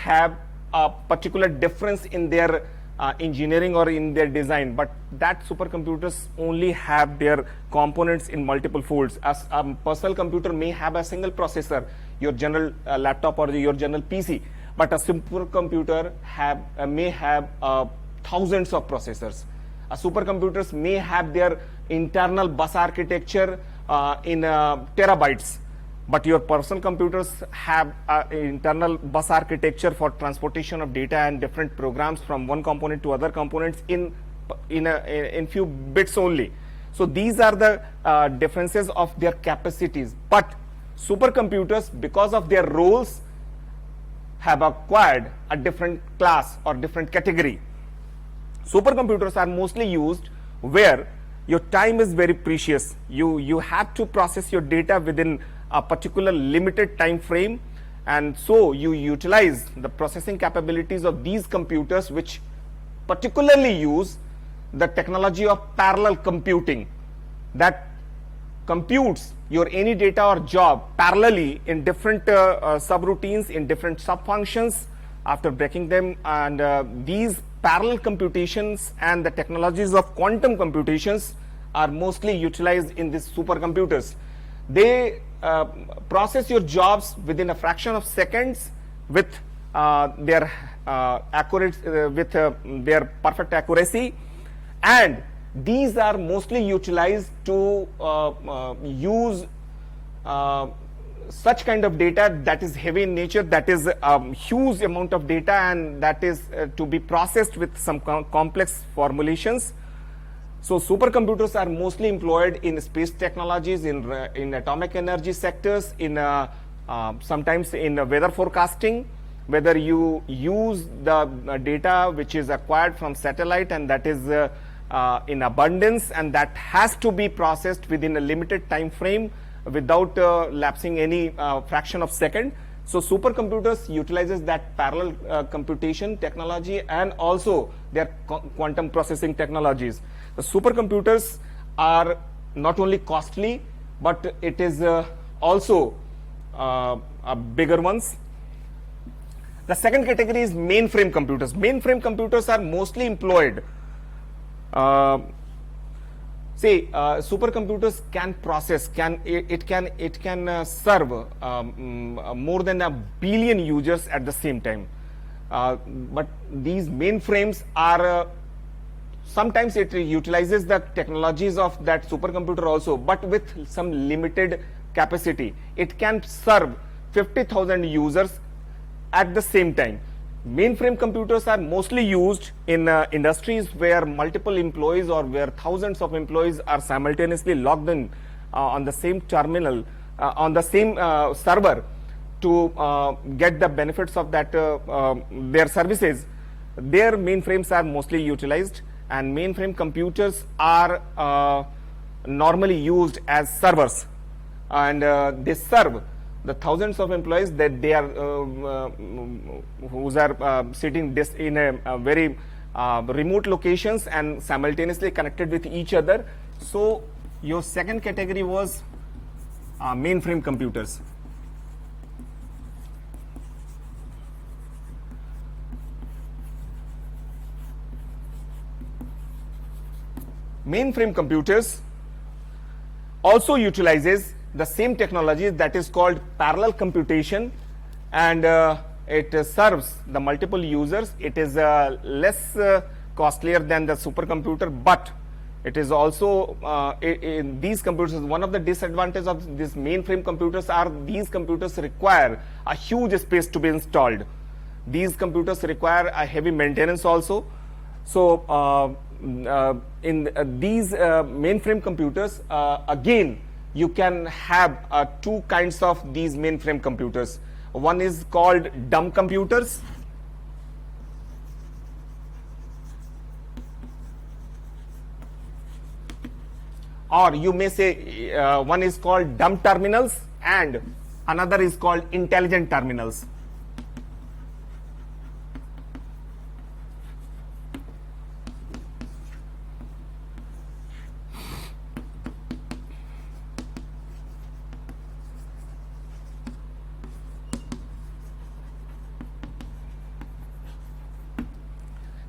have a particular difference in their engineering or in their design, but that supercomputers only have their components in multiple folds. As a personal computer may have a single processor, your general laptop or your general PC, but a supercomputer may have thousands of processors. Supercomputers may have their internal bus architecture in terabytes, but your personal computers have internal bus architecture for transportation of data and different programs from one component to other components in few bits only. So these are the differences of their capacities. But supercomputers, because of their roles, have acquired a different class or different category. Supercomputers are mostly used where your time is very precious. You have to process your data within a particular limited time frame, and so you utilize the processing capabilities of these computers, which particularly use the technology of parallel computing, that computes your any data or job parallelly in different subroutines, in different subfunctions after breaking them. And these parallel computations and the technologies of quantum computations are mostly utilized in these supercomputers. They process your jobs within a fraction of seconds with their perfect accuracy, and these are mostly utilized to use such kind of data that is heavy in nature, that is a huge amount of data, and that is to be processed with some complex formulations. So supercomputers are mostly employed in space technologies, in atomic energy sectors, in sometimes in weather forecasting, whether you use the data which is acquired from satellite and that is in abundance, and that has to be processed within a limited time frame without lapsing any fraction of second. So supercomputers utilizes that parallel computation technology and also their quantum processing technologies. The supercomputers are not only costly, but it is also bigger ones. The second category is mainframe computers. Mainframe computers are mostly employed. Supercomputers can process, it can serve more than 1 billion users at the same time. But these mainframes are sometimes it utilizes the technologies of that supercomputer also, but with some limited capacity. It can serve 50,000 users at the same time. Mainframe computers are mostly used in industries where multiple employees or where thousands of employees are simultaneously logged in on the same terminal, on the same server to get the benefits of that their services. Their mainframes are mostly utilized, and mainframe computers are normally used as servers, and they serve the thousands of employees that they are who are sitting in a very remote locations and simultaneously connected with each other. So your second category was mainframe computers. Mainframe computers also utilizes the same technology that is called parallel computation, and it serves the multiple users. It is less costlier than the supercomputer, but it is also in these computers, one of the disadvantages of these mainframe computers are these computers require a huge space to be installed. These computers require a heavy maintenance also. So in these mainframe computers, again, you can have two kinds of these mainframe computers. One is called dumb computers, or you may say one is called dumb terminals and another is called intelligent terminals.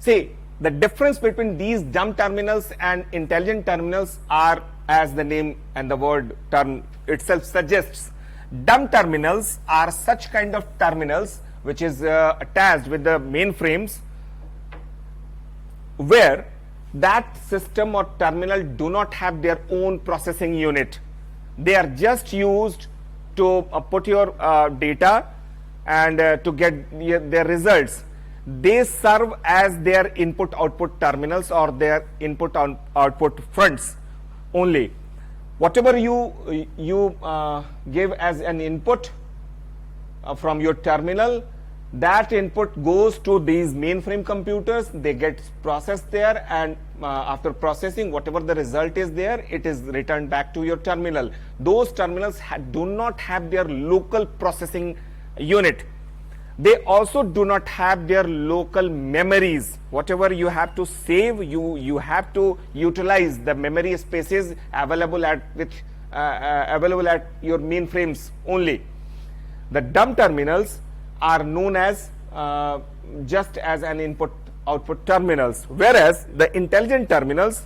See, the difference between these dumb terminals and intelligent terminals are, as the name and the word term itself suggests, dumb terminals are such kind of terminals which is attached with the mainframes, where that system or terminal do not have their own processing unit. They are just used to put your data and to get their results. They serve as their input output terminals or their input output fronts only. Whatever you give as an input from your terminal, that input goes to these mainframe computers. They get processed there, and after processing, whatever the result is there, it is returned back to your terminal. Those terminals do not have their local processing unit. They also do not have their local memories. Whatever you have to save, you have to utilize the memory spaces available at your mainframes only. The dumb terminals are known as just as an input output terminals, whereas the intelligent terminals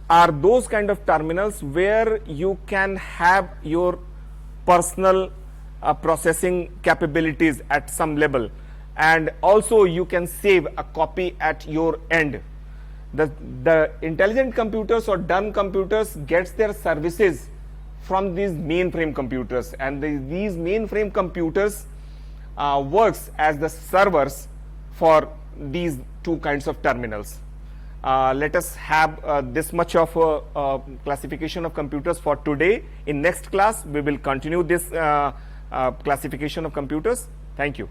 are those kind of terminals where you can have your personal processing capabilities at some level, and also you can save a copy at your end. The intelligent computers or dumb computers gets their services from these mainframe computers, and these mainframe computers works as the servers for these two kinds of terminals. Let us have this much of classification of computers for today. In next class, we will continue this classification of computers. Thank you.